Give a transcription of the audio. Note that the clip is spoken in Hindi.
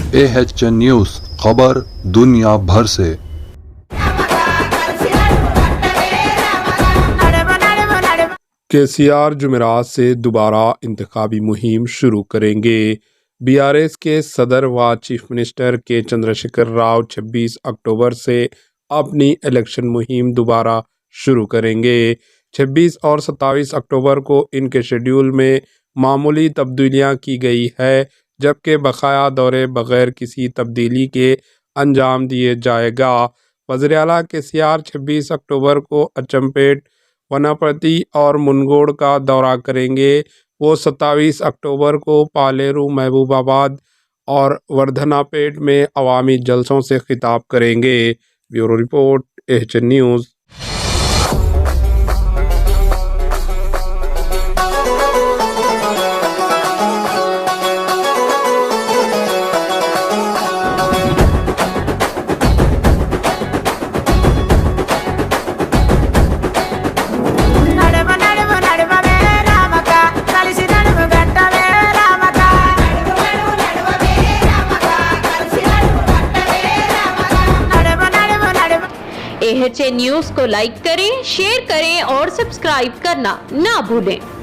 AHN न्यूज़, खबर दुनिया भर से। केसीआर जुमेरात से दोबारा इंतखाबी मुहिम शुरू करेंगे। बीआरएस के सदर व चीफ मिनिस्टर के चंद्रशेखर राव 26 अक्टूबर से अपनी इलेक्शन मुहिम दोबारा शुरू करेंगे। 26 और 27 अक्टूबर को इनके शेड्यूल में मामूली तब्दीलियां की गई है, जबकि बकाया दौरे बगैर किसी तब्दीली के अंजाम दिए जाएगा। वज़ीर-ए-आला केसीआर 26 अक्टूबर को अचमपेट, वनाप्रति और मुनगोड़ का दौरा करेंगे। वो 27 अक्टूबर को पालेरू, महबूबाबाद और वर्धनापेट में अवामी जलसों से खिताब करेंगे। Bureau report, AHN news. AHN news को लाइक करें, शेयर करें और सब्सक्राइब करना ना भूलें।